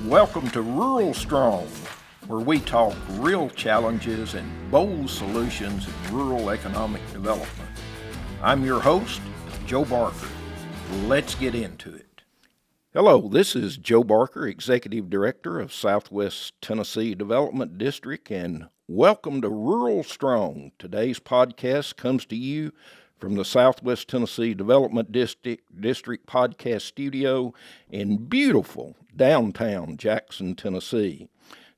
Welcome to RuralStrong, where we talk real challenges and bold solutions in rural economic development. I'm your host, Joe Barker. Let's get into it. Hello, this is Joe Barker, Executive Director of Southwest Tennessee Development District, and welcome to RuralStrong. Today's podcast comes to you from the Southwest Tennessee Development District podcast studio in beautiful downtown Jackson, Tennessee.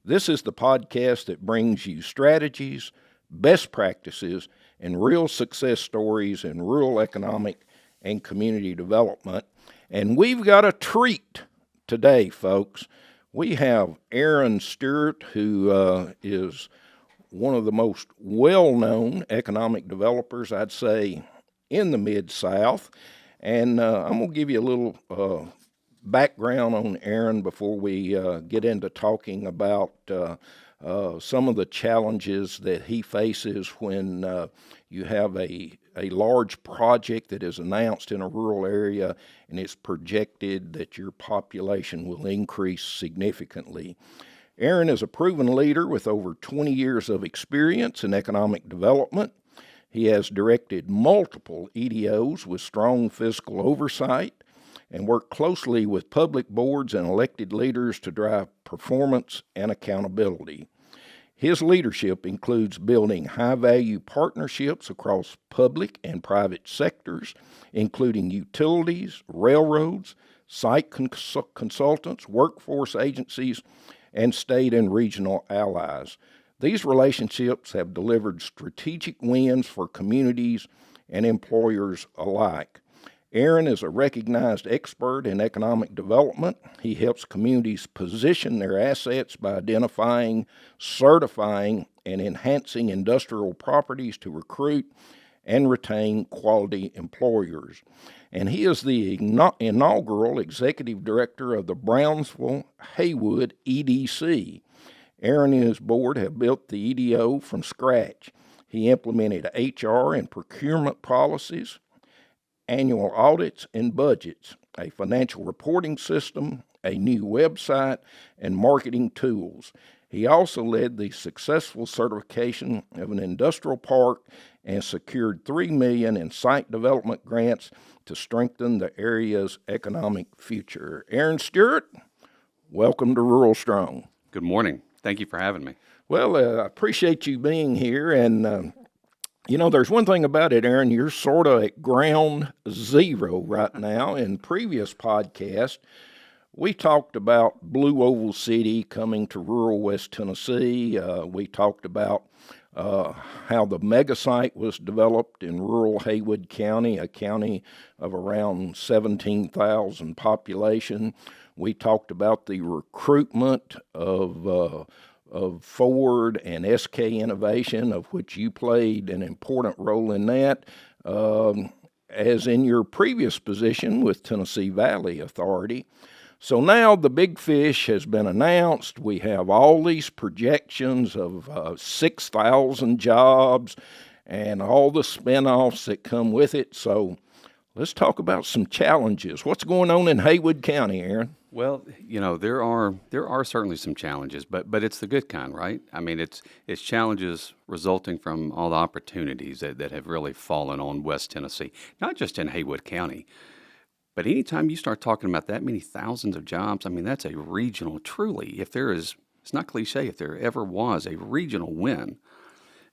This is the podcast that brings you strategies, best practices, and real success stories in rural economic and community development. And we've got a treat today, folks. We have Aaron Stewart, who is one of the most well-known economic developers, I'd say, in the Mid-South. And I'm going to give you a little background on Aaron before we get into talking about some of the challenges that he faces when you have a large project that is announced in a rural area and it's projected that your population will increase significantly. Aaron is a proven leader with over 20 years of experience in economic development. He has directed multiple EDOs with strong fiscal oversight and worked closely with public boards and elected leaders to drive performance and accountability. His leadership includes building high-value partnerships across public and private sectors, including utilities, railroads, site consultants, workforce agencies, and state and regional allies. These relationships have delivered strategic wins for communities and employers alike. Aaron is a recognized expert in economic development. He helps communities position their assets by identifying, certifying, and enhancing industrial properties to recruit and retain quality employers. And he is the inaugural executive director of the Brownsville-Haywood EDC. Aaron and his board have built the EDO from scratch. He implemented HR and procurement policies, annual audits and budgets, a financial reporting system, a new website, and marketing tools. He also led the successful certification of an industrial park and secured $3 million in site development grants to strengthen the area's economic future. Aaron Stewart, welcome to RuralStrong. Good morning. Thank you for having me. Well, I appreciate you being here, and there's one thing about it, Aaron. You're sort of at ground zero right now. In previous podcasts, we talked about Blue Oval City coming to rural West Tennessee. We talked about how the mega site was developed in rural Haywood County, a county of around 17,000 population. We talked about the recruitment of Ford and SK Innovation, of which you played an important role in that, as in your previous position with Tennessee Valley Authority. So now the big fish has been announced. We have all these projections of 6,000 jobs and all the spinoffs that come with it. So let's talk about some challenges. What's going on in Haywood County, Aaron? Well, there are certainly some challenges, but it's the good kind, right? I mean, it's challenges resulting from all the opportunities that have really fallen on West Tennessee, not just in Haywood County, but anytime you start talking about that many thousands of jobs, I mean, that's a regional, truly, it's not cliche, if there ever was a regional win,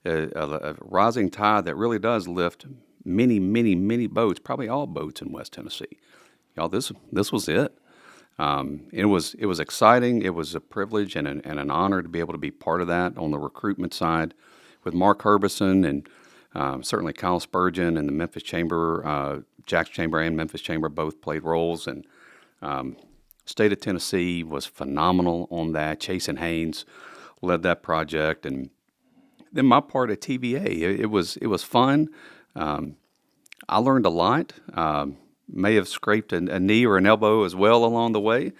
a rising tide that really does lift many, many, many boats, probably all boats in West Tennessee. Y'all, this was it. It was exciting. It was a privilege and an honor to be able to be part of that on the recruitment side with Mark Herbison and certainly Kyle Spurgeon and the Memphis Chamber, Jack's Chamber and Memphis Chamber both played roles. And state of Tennessee was phenomenal on that. Chase and Haynes led that project. And then my part at TVA, it was fun. I learned a lot. May have scraped a knee or an elbow as well along the way,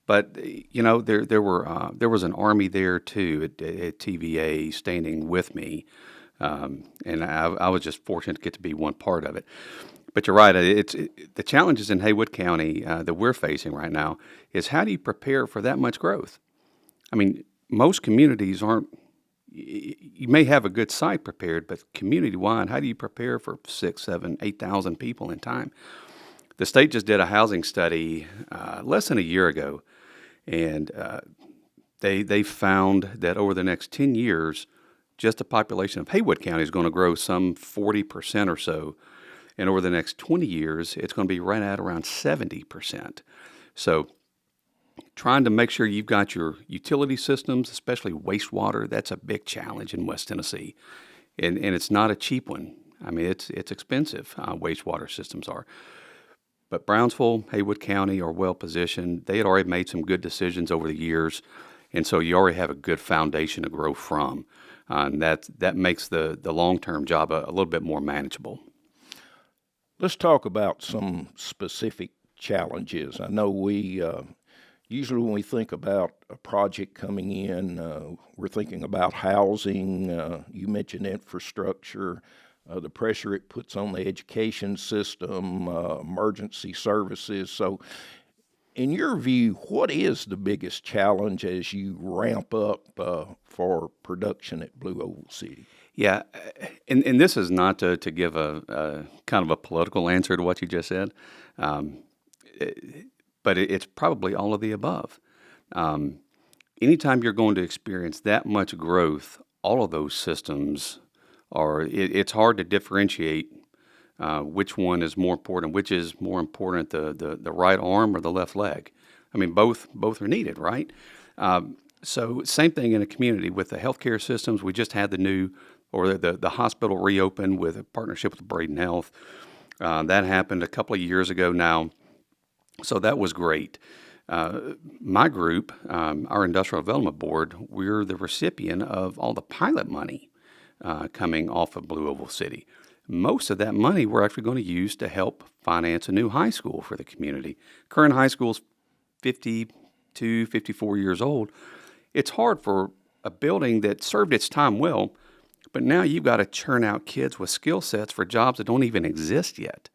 but there was an army there too at TVA standing with me, and I was just fortunate to get to be one part of it. But you're right. The challenges in Haywood County that we're facing right now is how do you prepare for that much growth? I mean, most communities aren't. You may have a good site prepared, but community-wide, how do you prepare for 6, 7, 8,000 people in time? The state just did a housing study less than a year ago, and they found that over the next 10 years, just the population of Haywood County is going to grow some 40% or so. And over the next 20 years, it's going to be right at around 70%. So trying to make sure you've got your utility systems, especially wastewater, that's a big challenge in West Tennessee. And it's not a cheap one. I mean, it's expensive, wastewater systems are. But Brownsville, Haywood County are well positioned. They had already made some good decisions over the years. And so you already have a good foundation to grow from. And that makes the long-term job a little bit more manageable. Let's talk about some specific challenges. I know we usually when we think about a project coming in, we're thinking about housing. You mentioned infrastructure, the pressure it puts on the education system, emergency services. So in your view, what is the biggest challenge as you ramp up for production at Blue Oval City? Yeah, and this is not to give a kind of a political answer to what you just said, but it's probably all of the above. Anytime you're going to experience that much growth, all of those systems it's hard to differentiate which one is more important, which is more important, the right arm or the left leg. I mean, both are needed, right? So same thing in a community with the healthcare systems. We just had the hospital reopened with a partnership with Braden Health. That happened a couple of years ago now, so that was great. My group, our Industrial Development Board, we're the recipient of all the pilot money coming off of Blue Oval City. Most of that money we're actually going to use to help finance a new high school for the community. Current high school is 52, 54 years old. It's hard for a building that served its time well, but now you've got to churn out kids with skill sets for jobs that don't even exist yet.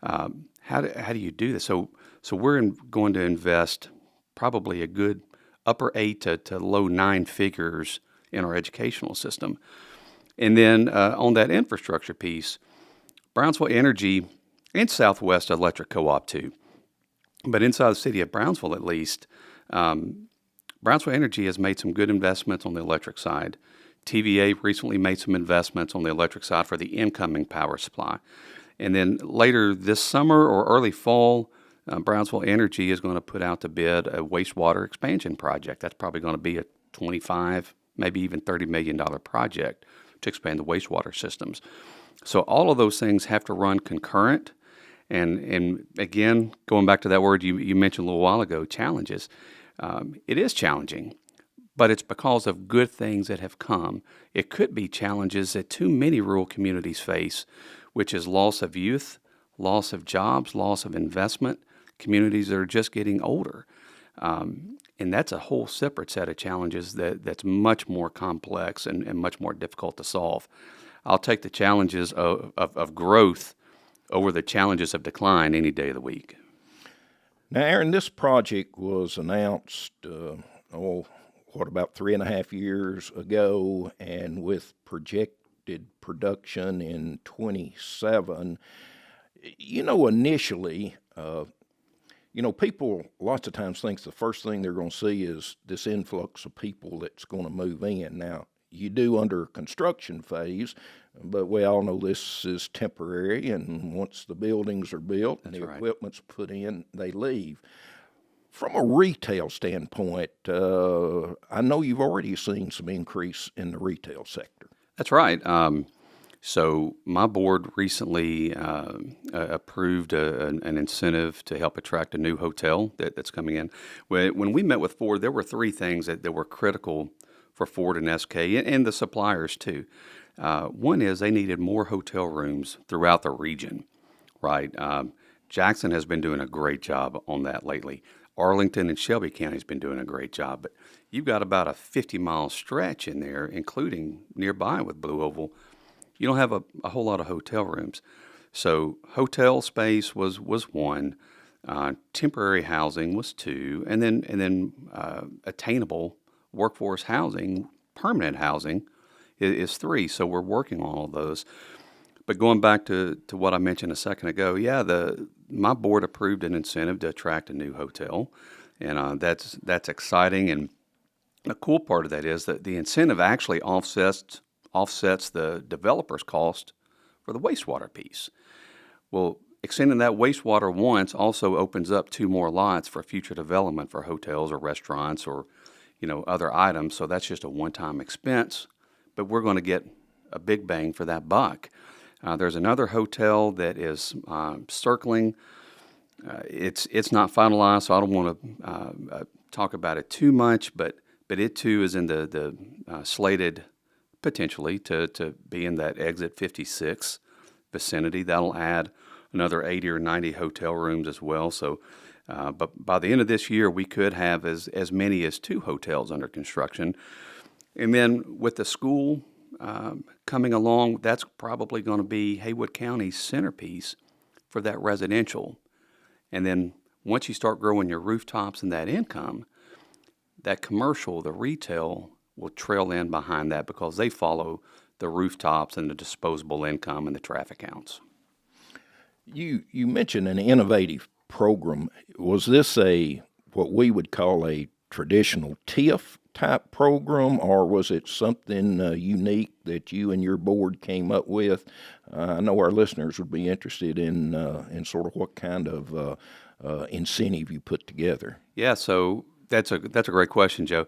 How do you do this? So we're going to invest probably a good upper 8 to low 9 figures in our educational system. And then on that infrastructure piece, Brownsville Energy and Southwest Electric Co-op too, but inside the city of Brownsville at least, Brownsville Energy has made some good investments on the electric side. TVA recently made some investments on the electric side for the incoming power supply. And then later this summer or early fall, Brownsville Energy is going to put out to bid a wastewater expansion project. That's probably going to be a $25, maybe even $30 million project to expand the wastewater systems. So all of those things have to run concurrent. And again, going back to that word you mentioned a little while ago, challenges. It is challenging, but it's because of good things that have come. It could be challenges that too many rural communities face, which is loss of youth, loss of jobs, loss of investment, communities that are just getting older. And that's a whole separate set of challenges that's much more complex and much more difficult to solve. I'll take the challenges of growth over the challenges of decline any day of the week. Now, Aaron, this project was announced, about 3.5 years ago, and with projected production in 27. Initially, people lots of times think the first thing they're going to see is this influx of people that's going to move in. Now, you do under construction phase, but we all know this is temporary, and once the buildings are built and the equipment's put in, they leave. From a retail standpoint, I know you've already seen some increase in the retail sector. That's right. So my board recently approved an incentive to help attract a new hotel that's coming in. When we met with Ford, there were 3 things that were critical for Ford and SK and the suppliers too. One is they needed more hotel rooms throughout the region, right? Jackson has been doing a great job on that lately. Arlington and Shelby County has been doing a great job, but you've got about a 50-mile stretch in there, including nearby with Blue Oval. You don't have a whole lot of hotel rooms. So hotel space was one, temporary housing was two, and then attainable workforce housing, permanent housing, is three. So we're working on all those. But going back to what I mentioned a second ago, yeah, my board approved an incentive to attract a new hotel, and that's exciting. And the cool part of that is that the incentive actually offsets the developer's cost for the wastewater piece. Well, extending that wastewater once also opens up two more lots for future development for hotels or restaurants or other items. So that's just a one-time expense, but we're going to get a big bang for that buck. There's another hotel that is circling. It's not finalized, so I don't want to talk about it too much, but it too is in the slated potentially to be in that exit 56 vicinity. That'll add another 80 or 90 hotel rooms as well. So, but by the end of this year, we could have as many as 2 hotels under construction. And then with the school coming along, that's probably going to be Haywood County's centerpiece for that residential. And then once you start growing your rooftops and that income, that commercial, the retail, will trail in behind that because they follow the rooftops and the disposable income and the traffic counts. You mentioned an innovative program. Was this what we would call a traditional TIF type program, or was it something unique that you and your board came up with? I know our listeners would be interested in sort of what kind of incentive you put together. Yeah, so that's a great question, Joe.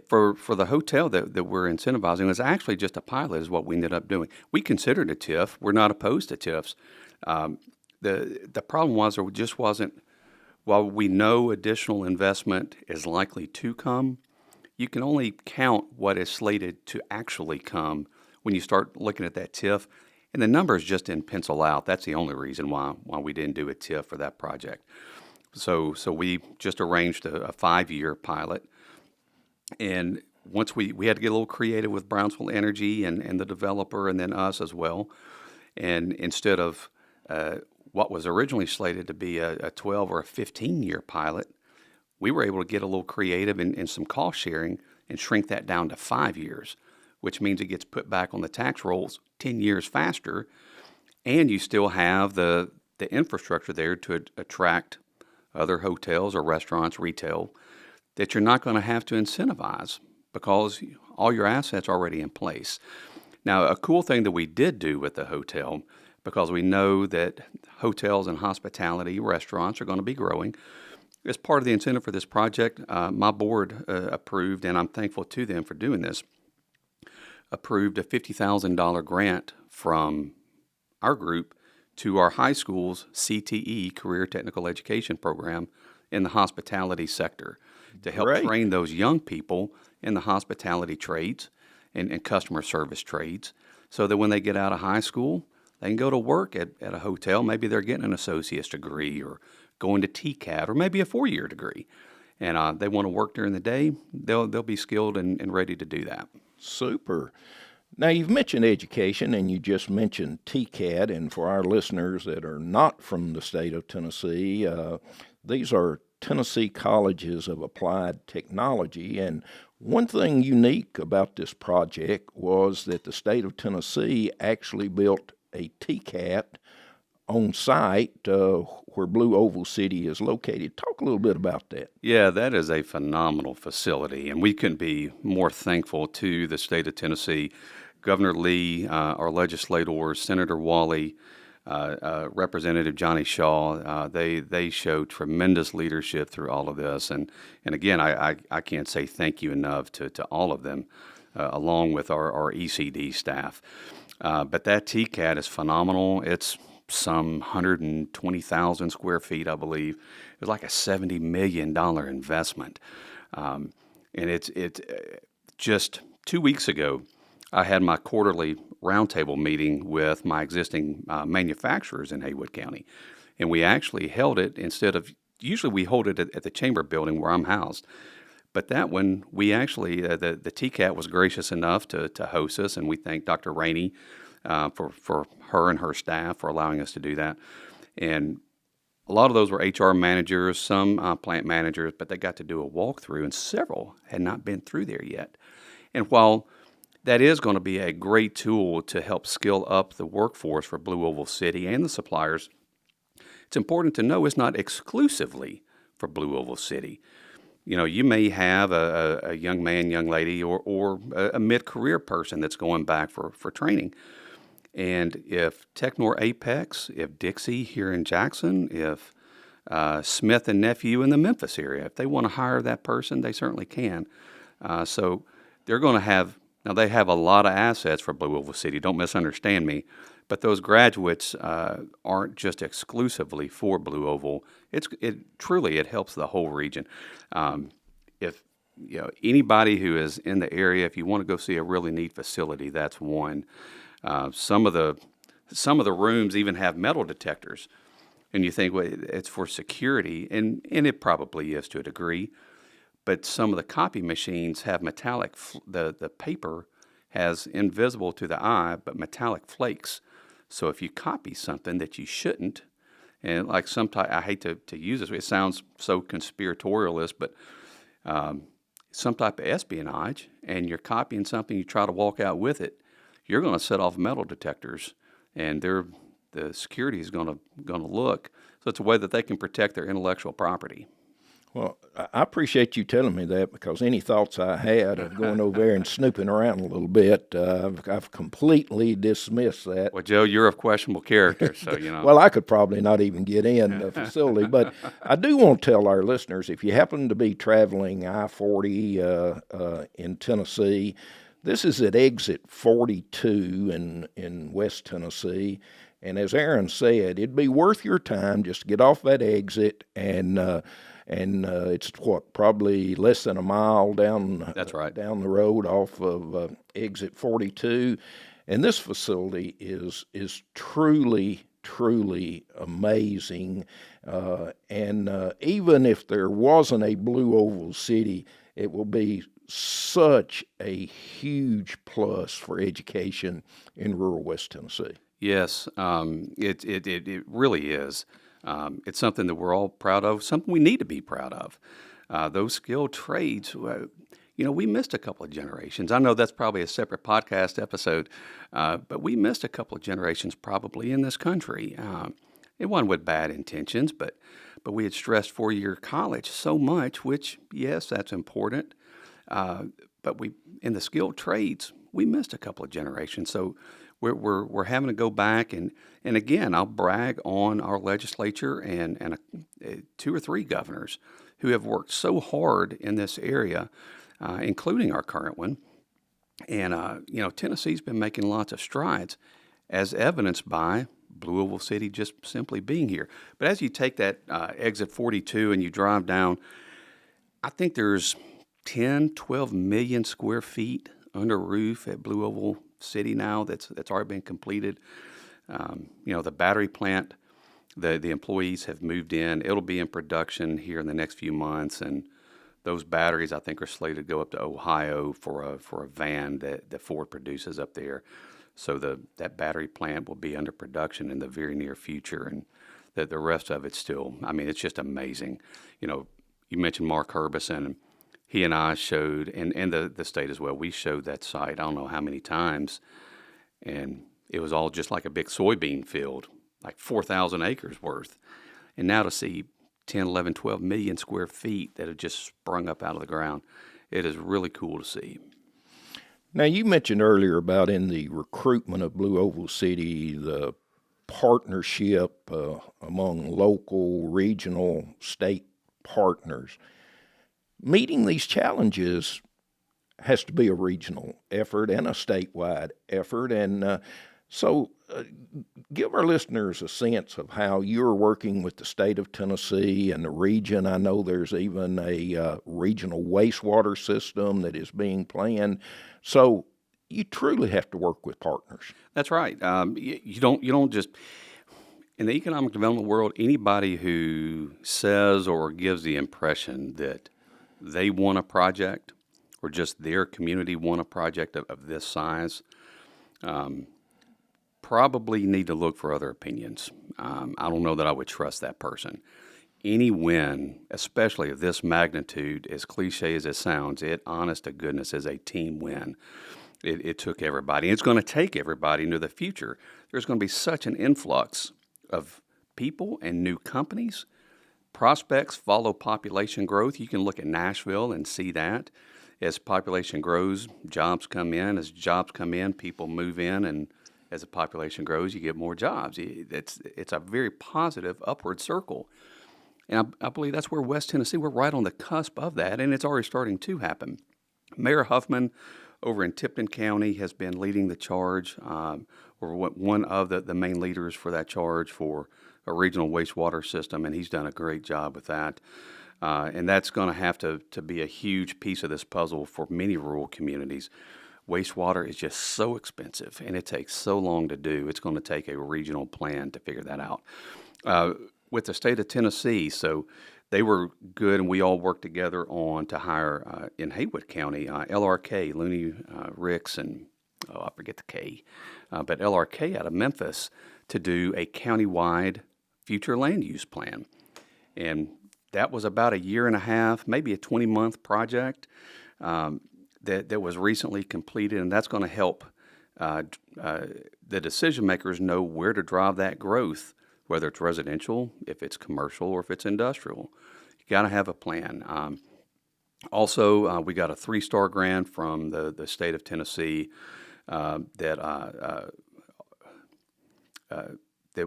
For the hotel that we're incentivizing, it was actually just a pilot is what we ended up doing. We considered a TIF. We're not opposed to TIFs. The problem was there just wasn't, while we know additional investment is likely to come, you can only count what is slated to actually come when you start looking at that TIF, and the numbers just didn't pencil out. That's the only reason why we didn't do a TIF for that project. So we just arranged a 5-year pilot, and once we had to get a little creative with Brownsville Energy and the developer and then us as well, and instead of what was originally slated to be a 12 or a 15-year pilot, we were able to get a little creative in some cost sharing and shrink that down to 5 years, which means it gets put back on the tax rolls 10 years faster, and you still have the infrastructure there to attract other hotels or restaurants, retail, that you're not going to have to incentivize because all your assets are already in place. Now, a cool thing that we did do with the hotel, because we know that hotels and hospitality restaurants are going to be growing, as part of the incentive for this project, my board approved, and I'm thankful to them for doing this, approved a $50,000 grant from our group to our high school's CTE, Career Technical Education Program, in the hospitality sector to help train those young people in the hospitality trades and customer service trades so that when they get out of high school, they can go to work at a hotel. Maybe they're getting an associate's degree or going to TCAT or maybe a 4-year degree. And they want to work during the day, they'll be skilled and ready to do that. Super. Now, you've mentioned education, and you just mentioned TCAT, and for our listeners that are not from the state of Tennessee, these are Tennessee Colleges of Applied Technology, and one thing unique about this project was that the state of Tennessee actually built a TCAT on site where Blue Oval City is located. Talk a little bit about that. Yeah, that is a phenomenal facility, and we couldn't be more thankful to the state of Tennessee. Governor Lee, our legislators, Senator Wally, Representative Johnny Shaw, they showed tremendous leadership through all of this. And again, I can't say thank you enough to all of them, along with our ECD staff. But that TCAT is phenomenal. It's some 120,000 square feet, I believe. It was like a $70 million investment. And it's just 2 weeks ago, I had my quarterly roundtable meeting with my existing manufacturers in Haywood County. And we actually held it usually we hold it at the chamber building where I'm housed. But that one, we actually, the TCAT was gracious enough to host us, and we thank Dr. Rainey for her and her staff for allowing us to do that. And a lot of those were HR managers, some plant managers, but they got to do a walkthrough, and several had not been through there yet. And while that is going to be a great tool to help skill up the workforce for Blue Oval City and the suppliers, it's important to know it's not exclusively for Blue Oval City. You know, you may have a young man, young lady, or a mid-career person that's going back for training. And if Technor Apex, if Dixie here in Jackson, if Smith and Nephew in the Memphis area, if they want to hire that person, they certainly can. So they're going to have, now they have a lot of assets for Blue Oval City, don't misunderstand me, but those graduates aren't just exclusively for Blue Oval. It truly helps the whole region. If you know anybody who is in the area, if you want to go see a really neat facility, that's one. Some of the rooms even have metal detectors, and you think, well, it's for security, and it probably is to a degree. But some of the copy machines have metallic. The paper has invisible to the eye, but metallic flakes. So if you copy something that you shouldn't, and like I hate to use this, it sounds so conspiratorialist, but some type of espionage, and you're copying something, you try to walk out with it, you're going to set off metal detectors, and the security is going to look. So it's a way that they can protect their intellectual property. Well, I appreciate you telling me that, because any thoughts I had of going over there and snooping around a little bit, I've completely dismissed that. Well, Joe, you're of questionable character, so you know. Well, I could probably not even get in the facility, but I do want to tell our listeners, if you happen to be traveling I-40 in Tennessee, this is at exit 42 in West Tennessee. And as Aaron said, it'd be worth your time just to get off that exit, and it's probably less than a mile down. That's right. Down the road off of exit 42, and this facility is truly amazing. And even if there wasn't a Blue Oval City, it will be such a huge plus for education in rural West Tennessee. Yes, it really is. It's something that we're all proud of, something we need to be proud of. Those skilled trades, we missed a couple of generations. I know that's probably a separate podcast episode, but we missed a couple of generations probably in this country. It wasn't with bad intentions, but we had stressed four-year college so much, which, yes, that's important. But in the skilled trades, we missed a couple of generations. So we're having to go back and again, I'll brag on our legislature and two or three governors who have worked so hard in this area, including our current one. And Tennessee's been making lots of strides, as evidenced by Blue Oval City just simply being here. But as you take that exit 42 and you drive down, I think there's 10, 12 million square feet under roof at Blue Oval City now that's already been completed. The battery plant, the employees have moved in. It'll be in production here in the next few months, and those batteries I think are slated to go up to Ohio for a van that Ford produces up there. So that battery plant will be under production in the very near future, and the rest of it's still, it's just amazing. You mentioned Mark Herbison. He and I showed, and the state as well, we showed that site I don't know how many times, and it was all just like a big soybean field, like 4,000 acres worth. And now to see 10, 11, 12 million square feet that have just sprung up out of the ground, it is really cool to see. Now, you mentioned earlier about in the recruitment of Blue Oval City, the partnership among local, regional, state partners. Meeting these challenges has to be a regional effort and a statewide effort. And so give our listeners a sense of how you're working with the state of Tennessee and the region. I know there's even a regional wastewater system that is being planned. So you truly have to work with partners. That's right. You don't just... In the economic development world, anybody who says or gives the impression that they want a project or just their community want a project of this size, probably need to look for other opinions. I don't know that I would trust that person. Any win, especially of this magnitude, as cliche as it sounds, it, honest to goodness, is a team win. It took everybody. And it's going to take everybody into the future. There's going to be such an influx of people and new companies. Prospects follow population growth. You can look at Nashville and see that. As population grows, jobs come in. As jobs come in, people move in. And as the population grows, you get more jobs. It's a very positive upward circle. And I believe that's where West Tennessee, we're right on the cusp of that, and it's already starting to happen. Mayor Huffman over in Tipton County has been leading the charge, or one of the main leaders for that charge for a regional wastewater system, and he's done a great job with that. And that's going to have to be a huge piece of this puzzle for many rural communities. Wastewater is just so expensive, and it takes so long to do. It's going to take a regional plan to figure that out. With the state of Tennessee, so they were good, and we all worked together to hire in Haywood County, LRK, Looney Ricks, and I forget the K, but LRK out of Memphis to do a countywide future land use plan. And that was about a year and a half, maybe a 20-month project that was recently completed, and that's going to help the decision makers know where to drive that growth, whether it's residential, if it's commercial, or if it's industrial. You got to have a plan. Also, we got a 3-star grant from the state of Tennessee that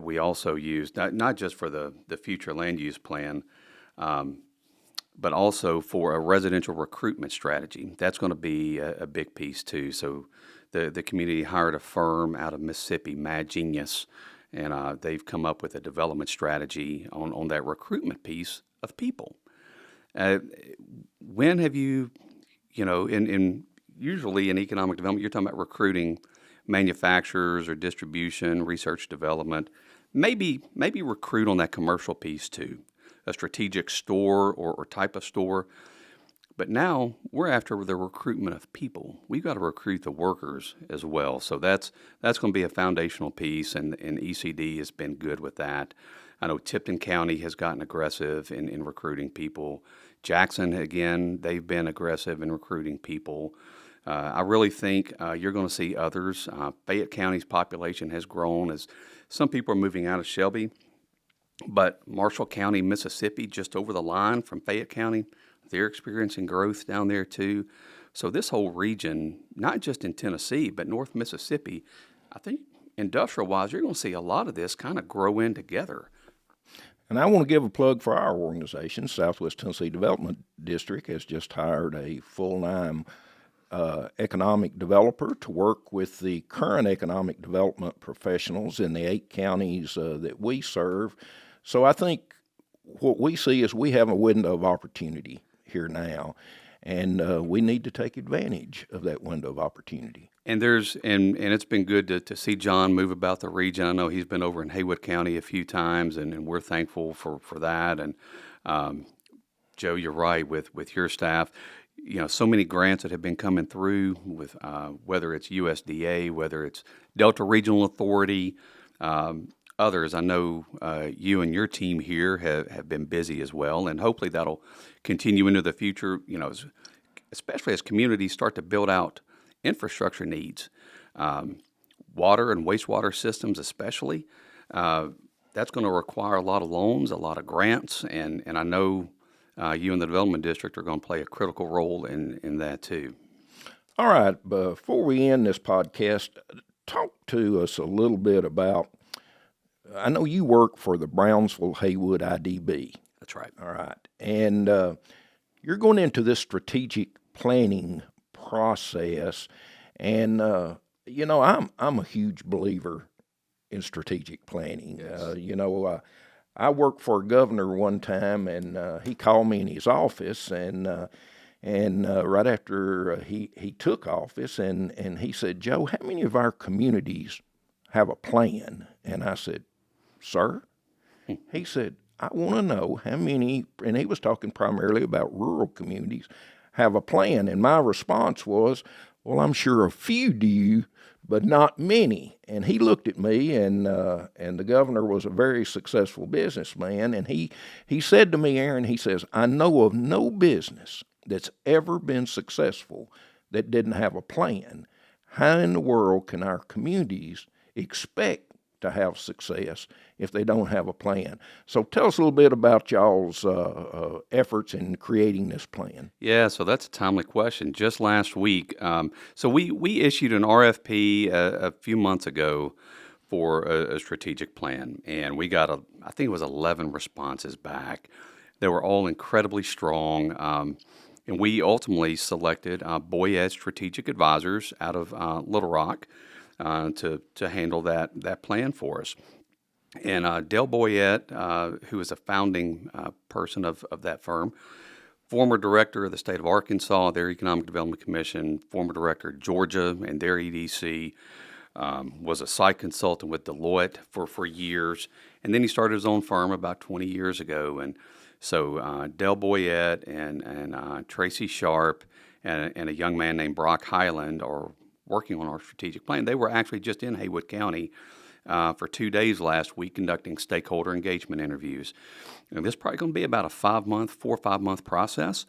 we also used, not just for the future land use plan, but also for a residential recruitment strategy. That's going to be a big piece too. So the community hired a firm out of Mississippi, Mad Genius, and they've come up with a development strategy on that recruitment piece of people. When have you, usually in economic development, you're talking about recruiting manufacturers or distribution, research development, maybe recruit on that commercial piece too, a strategic store or type of store. But now we're after the recruitment of people. We've got to recruit the workers as well. So that's going to be a foundational piece, and ECD has been good with that. I know Tipton County has gotten aggressive in recruiting people. Jackson, again, they've been aggressive in recruiting people. I really think you're going to see others. Fayette County's population has grown as some people are moving out of Shelby. But Marshall County, Mississippi, just over the line from Fayette County, they're experiencing growth down there too. So this whole region, not just in Tennessee, but North Mississippi, I think industrial-wise, you're going to see a lot of this kind of grow in together. And I want to give a plug for our organization. Southwest Tennessee Development District has just hired a full-time economic developer to work with the current economic development professionals in the 8 counties that we serve. So I think what we see is we have a window of opportunity here now, and we need to take advantage of that window of opportunity. And it's been good to see John move about the region. I know he's been over in Haywood County a few times, and we're thankful for that. And Joe, you're right with your staff. So many grants that have been coming through with whether it's USDA, whether it's Delta Regional Authority, others. I know you and your team here have been busy as well, and hopefully that'll continue into the future, especially as communities start to build out infrastructure needs, water and wastewater systems especially. That's going to require a lot of loans, a lot of grants, and I know you and the Development District are going to play a critical role in that too. All right, before we end this podcast, talk to us a little bit about, I know you work for the Brownsville-Haywood IDB. That's right. All right. And you're going into this strategic planning process. And, I'm a huge believer in strategic planning. Yes. I worked for a governor one time, and he called me in his office, and right after he took office, and he said, "Joe, how many of our communities have a plan?" And I said, "Sir?" He said, "I want to know how many," and he was talking primarily about rural communities, have a plan? And my response was, well, I'm sure a few do, but not many. And he looked at me, and the governor was a very successful businessman, and he said to me, Aaron, he says, I know of no business that's ever been successful that didn't have a plan. How in the world can our communities expect to have success if they don't have a plan? So tell us a little bit about y'all's efforts in creating this plan. Yeah, so that's a timely question. Just last week, so we issued an RFP a few months ago for a strategic plan, and we got I think it was 11 responses back. They were all incredibly strong, and we ultimately selected Boyette Strategic Advisors out of Little Rock to handle that plan for us. And Del Boyette, who is a founding person of that firm, former director of the state of Arkansas, their Economic Development Commission, former director of Georgia and their EDC, was a site consultant with Deloitte for years, and then he started his own firm about 20 years ago. And so Del Boyette and Tracy Sharp and a young man named Brock Highland are working on our strategic plan. They were actually just in Haywood County for 2 days last week conducting stakeholder engagement interviews. And this is probably going to be about a 4 or 5 month process.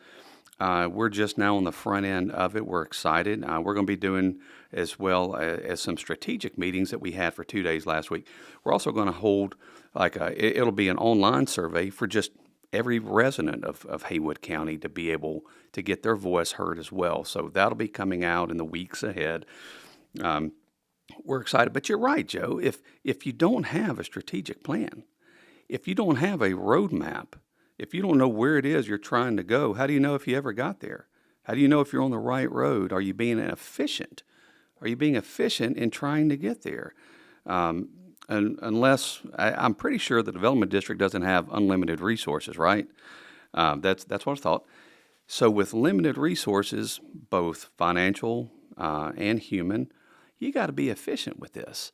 We're just now on the front end of it. We're excited. We're going to be doing as well as some strategic meetings that we had for 2 days last week. We're also going to hold it'll be an online survey for just every resident of Haywood County to be able to get their voice heard as well. So that'll be coming out in the weeks ahead. We're excited, but you're right, Joe. If you don't have a strategic plan, if you don't have a roadmap, if you don't know where it is you're trying to go, how do you know if you ever got there? How do you know if you're on the right road? Are you being efficient? Are you being efficient in trying to get there? And unless I'm pretty sure the development district doesn't have unlimited resources, right? That's what I thought. So with limited resources, both financial and human, you got to be efficient with this.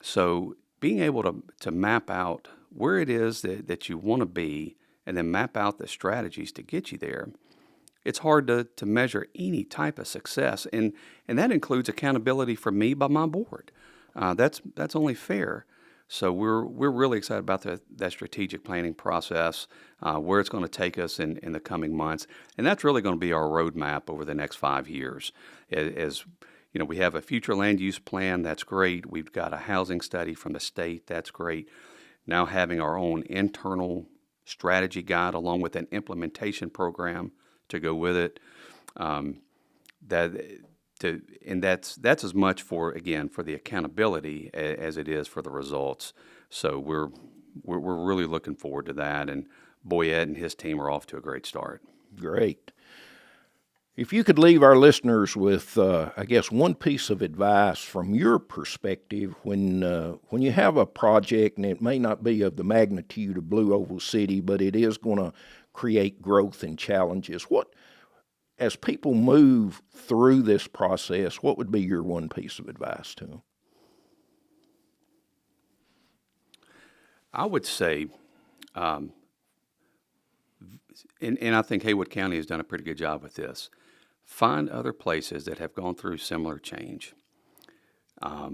So being able to map out where it is that you want to be, and then map out the strategies to get you there, it's hard to measure any type of success, and that includes accountability from me by my board. That's only fair. So we're really excited about that strategic planning process, where it's going to take us in the coming months, and that's really going to be our roadmap over the next 5 years. As you know, we have a future land use plan. That's great. We've got a housing study from the state. That's great. Now having our own internal strategy guide along with an implementation program to go with it. That's as much for the accountability as it is for the results. So we're really looking forward to that, and Boyette and his team are off to a great start. Great. If you could leave our listeners with, one piece of advice from your perspective when you have a project, and it may not be of the magnitude of Blue Oval City, but it is going to create growth and challenges. As people move through this process, what would be your one piece of advice to them? I would say, and I think Haywood County has done a pretty good job with this. Find other places that have gone through similar change. I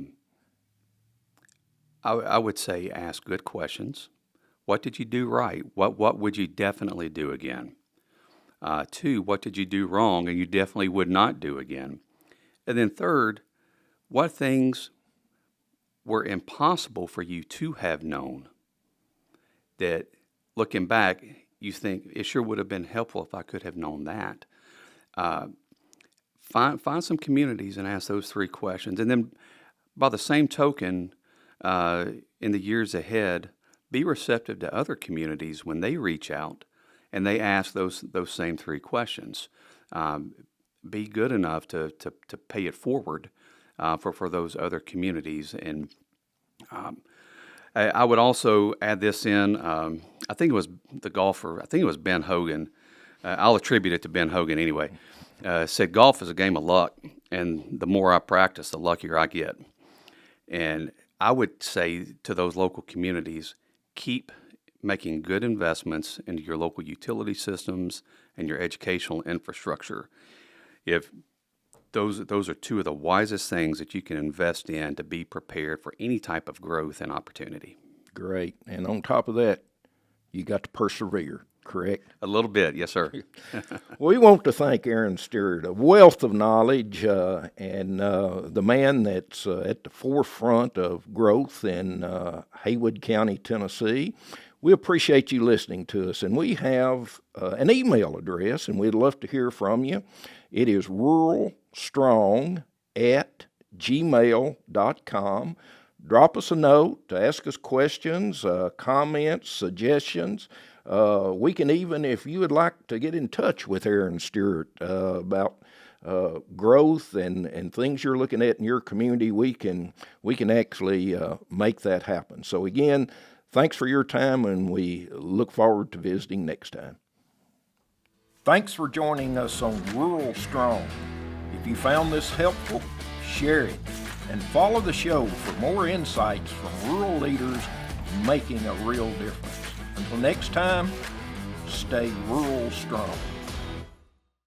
would say ask good questions. What did you do right? What would you definitely do again? 2, what did you do wrong and you definitely would not do again? And then 3rd, what things were impossible for you to have known that, looking back, you think it sure would have been helpful if I could have known that? Find some communities and ask those 3 questions. And then by the same token, in the years ahead, be receptive to other communities when they reach out and they ask those same 3 questions. Be good enough to pay it forward for those other communities. And I would also add this in. I think it was the golfer. I think it was Ben Hogan. I'll attribute it to Ben Hogan anyway. Said golf is a game of luck, and the more I practice, the luckier I get. And I would say to those local communities, keep making good investments into your local utility systems and your educational infrastructure. If those are two of the wisest things that you can invest in to be prepared for any type of growth and opportunity. Great. And on top of that, you got to persevere, correct? A little bit, yes, sir. We want to thank Aaron Stewart, a wealth of knowledge and the man that's at the forefront of growth in Haywood County, Tennessee. We appreciate you listening to us, and we have an email address, and we'd love to hear from you. It is ruralstrong@gmail.com. Drop us a note, ask us questions, comments, suggestions. We can even, if you would like to get in touch with Aaron Stewart about growth and things you're looking at in your community, we can actually make that happen. So again, thanks for your time, and we look forward to visiting next time. Thanks for joining us on Rural Strong. If you found this helpful, share it, and follow the show for more insights from rural leaders making a real difference. Until next time, stay rural strong.